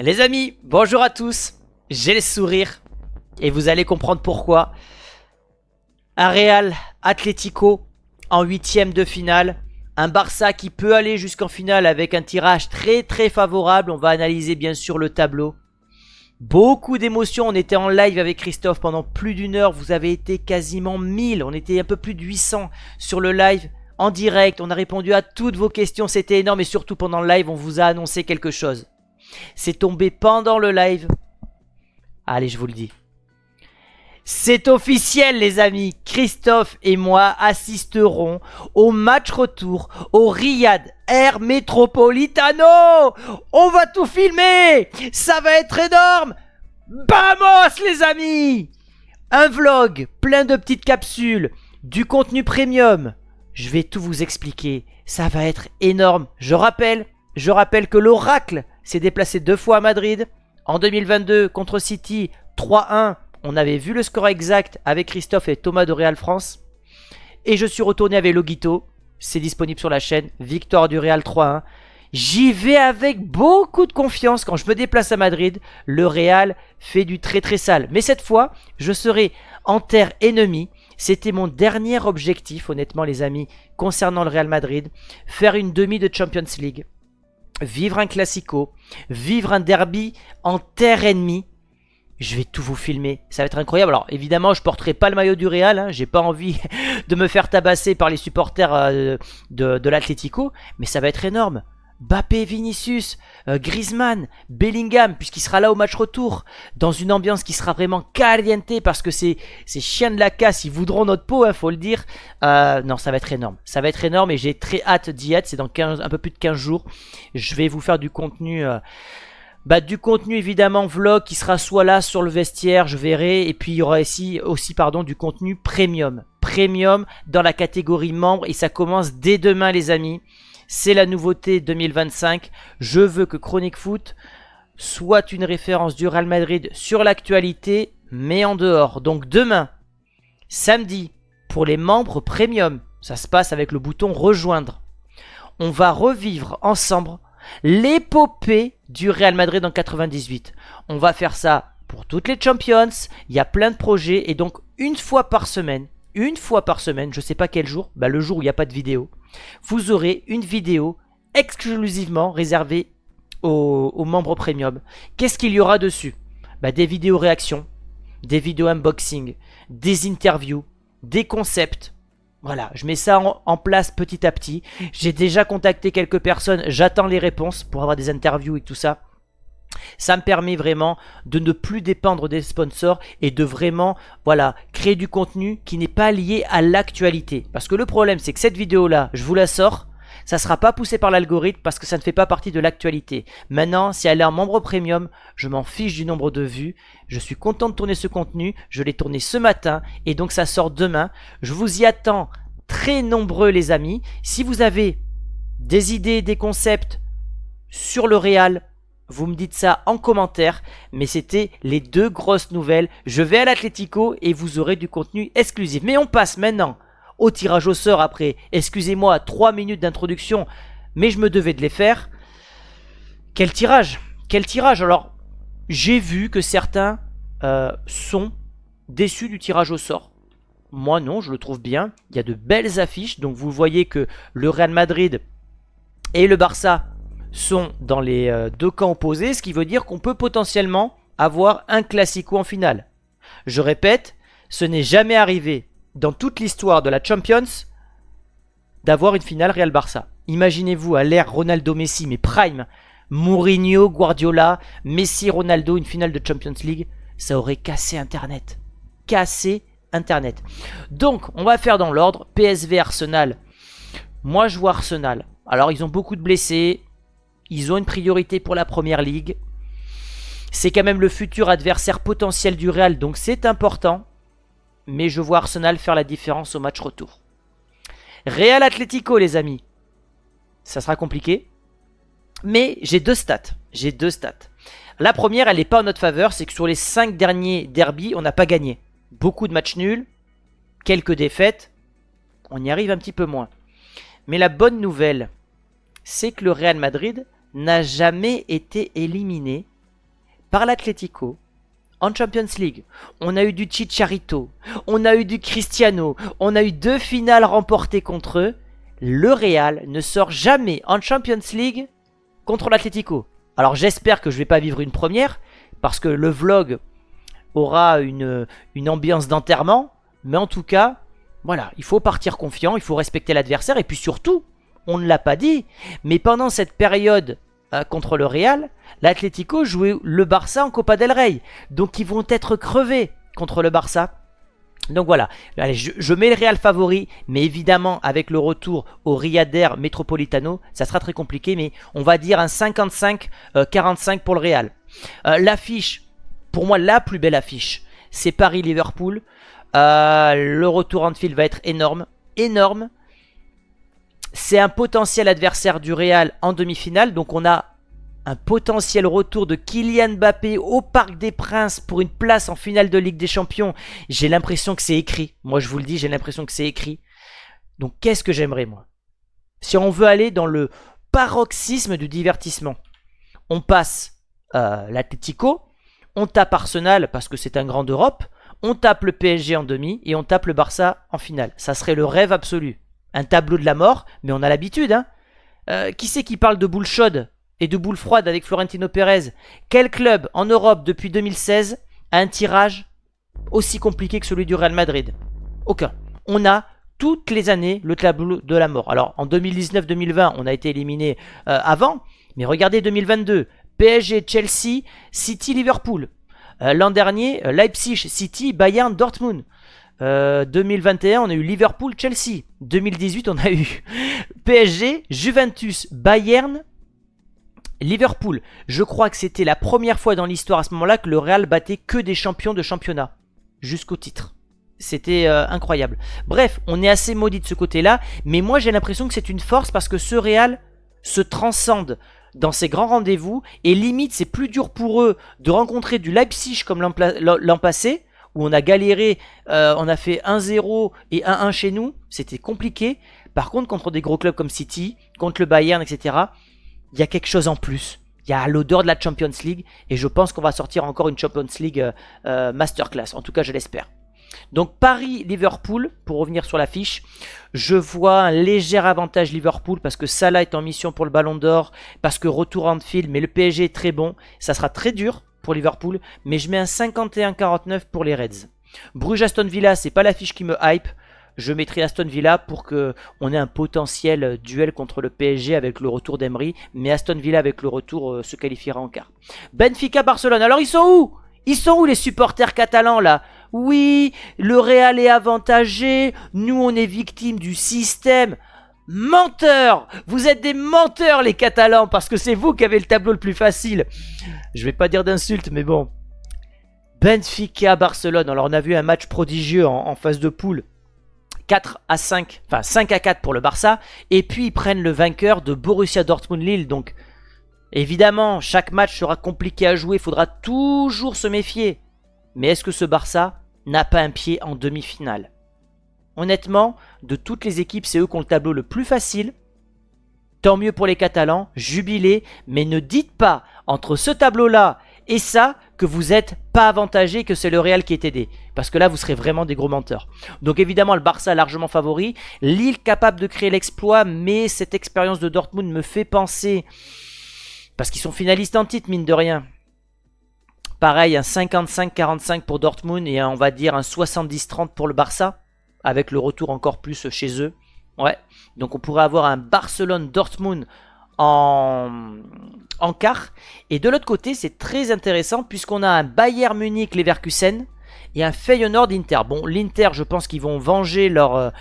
Les amis, bonjour à tous. J'ai le sourire et vous allez comprendre pourquoi. Un Real Atlético en huitième de finale. Un Barça qui peut aller jusqu'en finale avec un tirage très favorable. On va analyser bien sûr le tableau. Beaucoup d'émotions. On était en live avec Christophe pendant plus d'une heure. Vous avez été quasiment 1000. On était un peu plus de 800 sur le live en direct. On a répondu à toutes vos questions. C'était énorme et surtout pendant le live, on vous a annoncé quelque chose. C'est tombé pendant le live. Allez, je vous le dis. C'est officiel, les amis. Christophe et moi assisterons au match retour au Riyad Air Metropolitano. On va tout filmer. Ça va être énorme. Vamos, les amis. Un vlog plein de petites capsules, du contenu premium. Je vais tout vous expliquer. Ça va être énorme. Je rappelle que l'Oracle s'est déplacé 2 fois à Madrid. En 2022 contre City 3-1. On avait vu le score exact avec Christophe et Thomas de Real France. Et je suis retourné avec Loguito. C'est disponible sur la chaîne. Victoire du Real 3-1. J'y vais avec beaucoup de confiance quand je me déplace à Madrid. Le Real fait du très sale. Mais cette fois, je serai en terre ennemie. C'était mon dernier objectif, honnêtement les amis, concernant le Real Madrid. Faire une demi de Champions League. Vivre un Classico. Vivre un derby en terre ennemie. Je vais tout vous filmer, ça va être incroyable. Alors évidemment je porterai pas le maillot du Real, hein. J'ai pas envie de me faire tabasser par les supporters de l'Atlético, mais ça va être énorme. Mbappé, Vinicius, Griezmann, Bellingham, puisqu'il sera là au match retour, dans une ambiance qui sera vraiment caliente, parce que ces chiens de la casse, ils voudront notre peau, hein, faut le dire. Non, ça va être énorme, ça va être énorme et j'ai très hâte d'y être, c'est dans un peu plus de 15 jours. Je vais vous faire du contenu... du contenu évidemment vlog qui sera soit là sur le vestiaire, je verrai, et puis il y aura aussi du contenu premium dans la catégorie membres, et ça commence dès demain les amis. C'est la nouveauté 2025. Je veux que Chronique Foot soit une référence du Real Madrid sur l'actualité, mais en dehors. Donc demain, samedi, pour les membres premium, ça se passe avec le bouton rejoindre. On va revivre ensemble l'épopée du Real Madrid en 98. On va faire ça pour toutes les Champions. Il y a plein de projets. Et donc, une fois par semaine, je sais pas quel jour, le jour où il n'y a pas de vidéo, vous aurez une vidéo exclusivement réservée aux membres premium. Qu'est-ce qu'il y aura dessus? Des vidéos réactions, des vidéos unboxing, des interviews, des concepts. Voilà, je mets ça en place petit à petit. J'ai déjà contacté quelques personnes, j'attends les réponses pour avoir des interviews et tout ça. Ça me permet vraiment de ne plus dépendre des sponsors et de vraiment, créer du contenu qui n'est pas lié à l'actualité. Parce que le problème, c'est que cette vidéo-là, je vous la sors, ça ne sera pas poussé par l'algorithme parce que ça ne fait pas partie de l'actualité. Maintenant, si elle est en membre premium, je m'en fiche du nombre de vues. Je suis content de tourner ce contenu. Je l'ai tourné ce matin et donc ça sort demain. Je vous y attends très nombreux les amis. Si vous avez des idées, des concepts sur le Real, vous me dites ça en commentaire. Mais c'était les 2 grosses nouvelles. Je vais à l'Atlético et vous aurez du contenu exclusif. Mais on passe maintenant au tirage au sort après, excusez-moi, 3 minutes d'introduction, mais je me devais de les faire. Quel tirage? Alors, j'ai vu que certains sont déçus du tirage au sort. Moi non, je le trouve bien. Il y a de belles affiches, donc vous voyez que le Real Madrid et le Barça sont dans les 2 camps opposés, ce qui veut dire qu'on peut potentiellement avoir un Classico en finale. Je répète, ce n'est jamais arrivé dans toute l'histoire de la Champions d'avoir une finale Real-Barça. Imaginez-vous à l'ère Ronaldo-Messi, mais prime, Mourinho, Guardiola, Messi, Ronaldo, une finale de Champions League, ça aurait cassé Internet. Donc, on va faire dans l'ordre. PSV, Arsenal. Moi, je vois Arsenal. Alors, ils ont beaucoup de blessés. Ils ont une priorité pour la Première Ligue. C'est quand même le futur adversaire potentiel du Real, donc c'est important. Mais je vois Arsenal faire la différence au match retour. Real Atlético les amis. Ça sera compliqué. Mais j'ai 2 stats. La première, elle n'est pas en notre faveur. C'est que sur les 5 derniers derbies, on n'a pas gagné. Beaucoup de matchs nuls. Quelques défaites. On y arrive un petit peu moins. Mais la bonne nouvelle, c'est que le Real Madrid n'a jamais été éliminé par l'Atlético en Champions League. On a eu du Chicharito, on a eu du Cristiano, on a eu 2 finales remportées contre eux. Le Real ne sort jamais en Champions League contre l'Atlético. Alors j'espère que je ne vais pas vivre une première, parce que le vlog aura une ambiance d'enterrement. Mais en tout cas, voilà, il faut partir confiant, il faut respecter l'adversaire. Et puis surtout, on ne l'a pas dit, mais pendant cette période contre le Real, l'Atlético jouait le Barça en Copa del Rey. Donc ils vont être crevés contre le Barça. Donc voilà, allez, je mets le Real favori, mais évidemment avec le retour au Riader Metropolitano, ça sera très compliqué, mais on va dire un 55-45 pour le Real. L'affiche, pour moi la plus belle affiche, c'est Paris-Liverpool. Le retour Anfield va être énorme, énorme. C'est un potentiel adversaire du Real en demi-finale, donc on a un potentiel retour de Kylian Mbappé au Parc des Princes pour une place en finale de Ligue des Champions. J'ai l'impression que c'est écrit. Moi, je vous le dis, j'ai l'impression que c'est écrit. Donc, qu'est-ce que j'aimerais, moi? Si on veut aller dans le paroxysme du divertissement, on passe l'Atlético, on tape Arsenal parce que c'est un grand d'Europe, on tape le PSG en demi et on tape le Barça en finale. Ça serait le rêve absolu. Un tableau de la mort, mais on a l'habitude. Hein. Qui c'est qui parle de boule chaude et de boule froide avec Florentino Pérez? Quel club en Europe depuis 2016 a un tirage aussi compliqué que celui du Real Madrid? Aucun. On a toutes les années le tableau de la mort. Alors en 2019-2020, on a été éliminé avant, mais regardez 2022, PSG, Chelsea, City, Liverpool. L'an dernier, Leipzig, City, Bayern, Dortmund. 2021, on a eu Liverpool, Chelsea. 2018, on a eu PSG, Juventus, Bayern, Liverpool. Je crois que c'était la première fois dans l'histoire à ce moment-là que le Real battait que des champions de championnat jusqu'au titre. C'était incroyable. Bref, on est assez maudit de ce côté-là, mais moi j'ai l'impression que c'est une force parce que ce Real se transcende dans ses grands rendez-vous et limite c'est plus dur pour eux de rencontrer du Leipzig comme l'an passé où on a galéré, on a fait 1-0 et 1-1 chez nous, c'était compliqué. Par contre, contre des gros clubs comme City, contre le Bayern, etc., il y a quelque chose en plus. Il y a l'odeur de la Champions League et je pense qu'on va sortir encore une Champions League masterclass. En tout cas, je l'espère. Donc Paris-Liverpool, pour revenir sur l'affiche, je vois un léger avantage Liverpool parce que Salah est en mission pour le Ballon d'Or, parce que retour Anfield, mais le PSG est très bon. Ça sera très dur pour Liverpool, mais je mets un 51-49 pour les Reds. Bruges-Aston Villa, c'est pas l'affiche qui me hype. Je mettrai Aston Villa pour qu'on ait un potentiel duel contre le PSG avec le retour d'Emery, mais Aston Villa avec le retour se qualifiera en quart. Benfica-Barcelone, alors ils sont où? Ils sont où les supporters catalans là? Oui, le Real est avantagé, nous on est victimes du système. Menteurs! Vous êtes des menteurs les Catalans parce que c'est vous qui avez le tableau le plus facile. Je vais pas dire d'insultes mais bon. Benfica Barcelone, alors on a vu un match prodigieux en phase de poule. 4-5, enfin 5-4 pour le Barça. Et puis ils prennent le vainqueur de Borussia Dortmund-Lille. Donc évidemment chaque match sera compliqué à jouer, il faudra toujours se méfier. Mais est-ce que ce Barça n'a pas un pied en demi-finale? Honnêtement, de toutes les équipes, c'est eux qui ont le tableau le plus facile. Tant mieux pour les Catalans, jubilez, mais ne dites pas entre ce tableau-là et ça que vous n'êtes pas avantagé, que c'est le Real qui est aidé. Parce que là, vous serez vraiment des gros menteurs. Donc évidemment, le Barça largement favori. Lille capable de créer l'exploit, mais cette expérience de Dortmund me fait penser, parce qu'ils sont finalistes en titre, mine de rien. Pareil, un 55-45 pour Dortmund et on va dire un 70-30 pour le Barça. Avec le retour encore plus chez eux. Ouais. Donc on pourrait avoir un Barcelone-Dortmund en quart. Et de l'autre côté, c'est très intéressant puisqu'on a un Bayern Munich-Leverkusen et un Feyenoord-Inter. Bon, l'Inter, je pense qu'ils vont venger leurs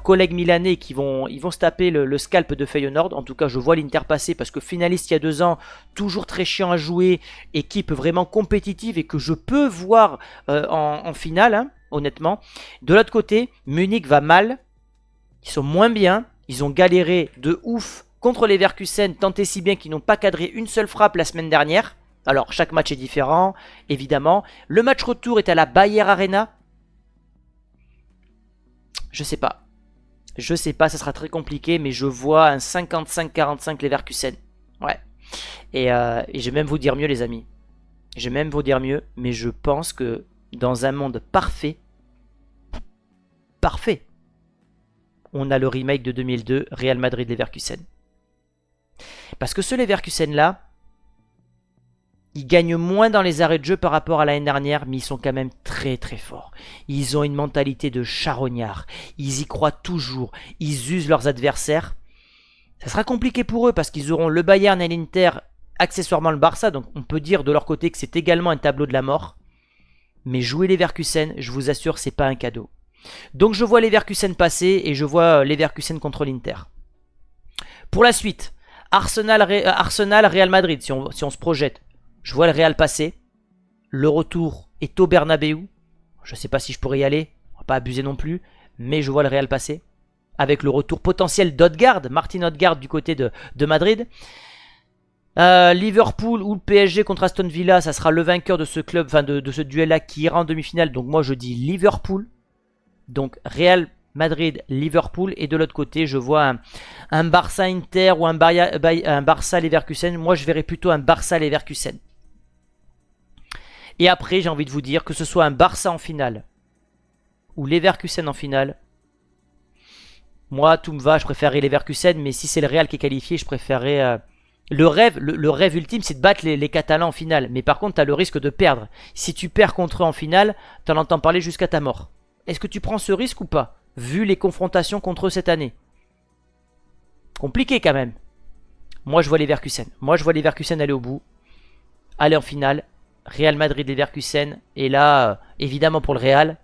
collègues milanais, ils vont se taper le scalp de Feyenoord. En tout cas, je vois l'Inter passer parce que finaliste il y a 2 ans, toujours très chiant à jouer, équipe vraiment compétitive et que je peux voir en finale, hein, honnêtement. De l'autre côté, Munich va mal, ils sont moins bien, ils ont galéré de ouf contre les Leverkusen, tant et si bien qu'ils n'ont pas cadré une seule frappe la semaine dernière. Alors, chaque match est différent, évidemment. Le match retour est à la Bayer Arena. Je sais pas. Je sais pas, ça sera très compliqué, mais je vois un 55-45 Leverkusen. Ouais. Et je vais même vous dire mieux, les amis. Je vais même vous dire mieux, mais je pense que dans un monde parfait, on a le remake de 2002, Real Madrid-Leverkusen. Parce que ce Leverkusen-là, ils gagnent moins dans les arrêts de jeu par rapport à l'année dernière, mais ils sont quand même très très forts. Ils ont une mentalité de charognard. Ils y croient toujours. Ils usent leurs adversaires. Ça sera compliqué pour eux parce qu'ils auront le Bayern et l'Inter, accessoirement le Barça. Donc on peut dire de leur côté que c'est également un tableau de la mort. Mais jouer Leverkusen, je vous assure, c'est pas un cadeau. Donc je vois Leverkusen passer et je vois Leverkusen contre l'Inter. Pour la suite, Arsenal, Real Madrid, si on se projette. Je vois le Real passer. Le retour est au Bernabéu. Je ne sais pas si je pourrais y aller. On va pas abuser non plus. Mais je vois le Real passer. Avec le retour potentiel d'Odegaard. Martin Odegaard du côté de Madrid. Liverpool ou le PSG contre Aston Villa. Ça sera le vainqueur de ce club, enfin de ce duel-là qui ira en demi-finale. Donc moi je dis Liverpool. Donc Real Madrid, Liverpool. Et de l'autre côté, je vois un Barça-Inter ou un Barça-Leverkusen. Moi je verrais plutôt un Barça-Leverkusen. Et après, j'ai envie de vous dire que ce soit un Barça en finale ou Leverkusen en finale. Moi, tout me va, je préférerais Leverkusen, mais si c'est le Real qui est qualifié, je préférerais... Le rêve ultime, c'est de battre les Catalans en finale. Mais par contre, tu as le risque de perdre. Si tu perds contre eux en finale, tu en entends parler jusqu'à ta mort. Est-ce que tu prends ce risque ou pas, vu les confrontations contre eux cette année? Compliqué quand même. Moi, je vois Leverkusen. Moi, je vois Leverkusen aller au bout. Aller en finale. Real Madrid, Leverkusen. Et là, évidemment pour le Real.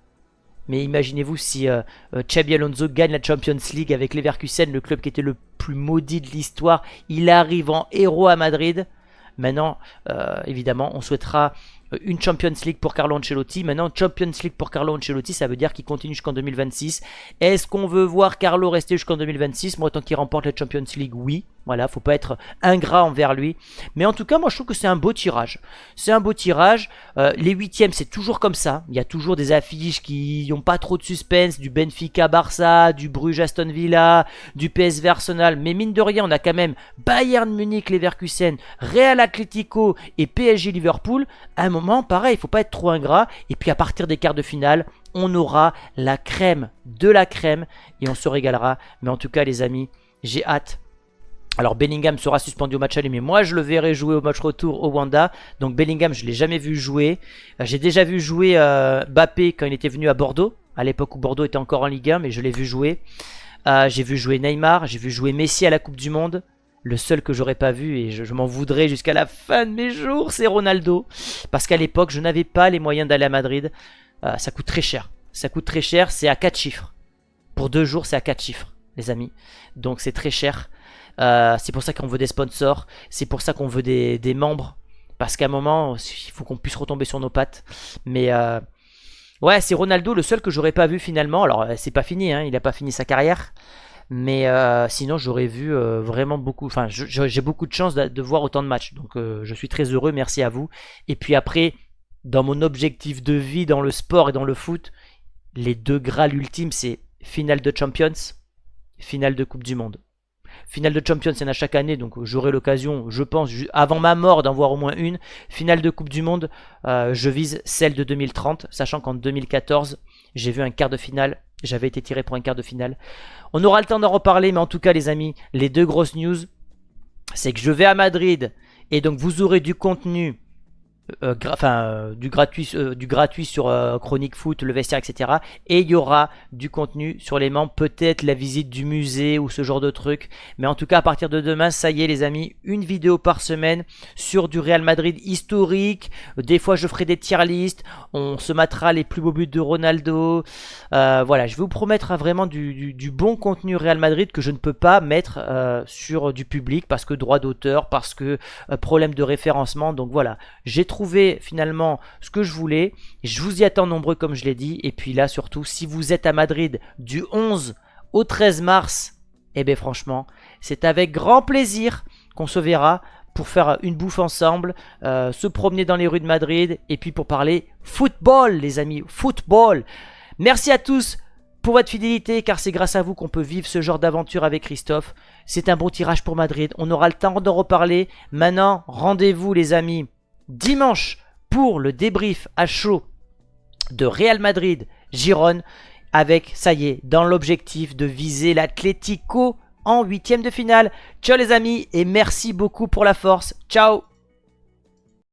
Mais imaginez-vous si Xabi Alonso gagne la Champions League avec Leverkusen, le club qui était le plus maudit de l'histoire. Il arrive en héros à Madrid. Maintenant, évidemment, on souhaitera une Champions League pour Carlo Ancelotti. Maintenant, Champions League pour Carlo Ancelotti, ça veut dire qu'il continue jusqu'en 2026. Est-ce qu'on veut voir Carlo rester jusqu'en 2026? Moi, tant qu'il remporte la Champions League, oui. Voilà, faut pas être ingrat envers lui. Mais en tout cas, moi, je trouve que c'est un beau tirage. C'est un beau tirage. Les huitièmes, c'est toujours comme ça. Il y a toujours des affiches qui n'ont pas trop de suspense. Du Benfica-Barça, du Bruges-Aston Villa, du PSV Arsenal. Mais mine de rien, on a quand même Bayern Munich-Leverkusen, Real Atlético et PSG-Liverpool. À un moment, pareil, il faut pas être trop ingrat. Et puis à partir des quarts de finale, on aura la crème de la crème. Et on se régalera. Mais en tout cas, les amis, j'ai hâte. Alors Bellingham sera suspendu au match aller, mais moi je le verrai jouer au match retour au Wanda. Donc Bellingham, je ne l'ai jamais vu jouer. J'ai déjà vu jouer Mbappé quand il était venu à Bordeaux, à l'époque où Bordeaux était encore en Ligue 1, mais je l'ai vu jouer. J'ai vu jouer Neymar, j'ai vu jouer Messi à la Coupe du Monde. Le seul que j'aurais pas vu, et je m'en voudrais jusqu'à la fin de mes jours, c'est Ronaldo. Parce qu'à l'époque, je n'avais pas les moyens d'aller à Madrid. Ça coûte très cher. Ça coûte très cher, c'est à 4 chiffres. Pour 2 jours, c'est à 4 chiffres, les amis. Donc c'est très cher. C'est pour ça qu'on veut des sponsors, c'est pour ça qu'on veut des membres, parce qu'à un moment il faut qu'on puisse retomber sur nos pattes. Mais ouais, c'est Ronaldo le seul que j'aurais pas vu finalement. Alors c'est pas fini, hein, il a pas fini sa carrière, mais sinon j'aurais vu vraiment beaucoup. Enfin, j'ai beaucoup de chance de voir autant de matchs, donc je suis très heureux, merci à vous. Et puis après, dans mon objectif de vie dans le sport et dans le foot, les deux graals ultimes, c'est finale de Champions, finale de Coupe du Monde. Finale de Champions, il y en a chaque année, donc j'aurai l'occasion, je pense, avant ma mort, d'en voir au moins une. Finale de Coupe du Monde, je vise celle de 2030, sachant qu'en 2014, j'ai vu un quart de finale, j'avais été tiré pour un quart de finale. On aura le temps d'en reparler, mais en tout cas, les amis, les deux grosses news, c'est que je vais à Madrid, et donc vous aurez du contenu, du gratuit sur Chronique Foot, le vestiaire, etc. Et il y aura du contenu sur les membres, peut-être la visite du musée ou ce genre de truc. Mais en tout cas, à partir de demain, ça y est les amis, une vidéo par semaine sur du Real Madrid historique. Des fois, je ferai des tier lists. On se matera les plus beaux buts de Ronaldo. Voilà, je vais vous promettre vraiment du bon contenu Real Madrid que je ne peux pas mettre sur du public parce que droit d'auteur, parce que problème de référencement. Donc voilà, j'ai trouvé finalement ce que je voulais. Je vous y attends nombreux comme je l'ai dit. Et puis là surtout, si vous êtes à Madrid du 11 au 13 mars, eh bien franchement, c'est avec grand plaisir qu'on se verra pour faire une bouffe ensemble, se promener dans les rues de Madrid et puis pour parler football les amis, football. Merci à tous pour votre fidélité car c'est grâce à vous qu'on peut vivre ce genre d'aventure avec Christophe. C'est un bon tirage pour Madrid, on aura le temps d'en reparler. Maintenant, rendez-vous les amis dimanche pour le débrief à chaud de Real Madrid-Girone avec, ça y est, dans l'objectif de viser l'Atlético en 8e de finale. Ciao les amis et merci beaucoup pour la force. Ciao.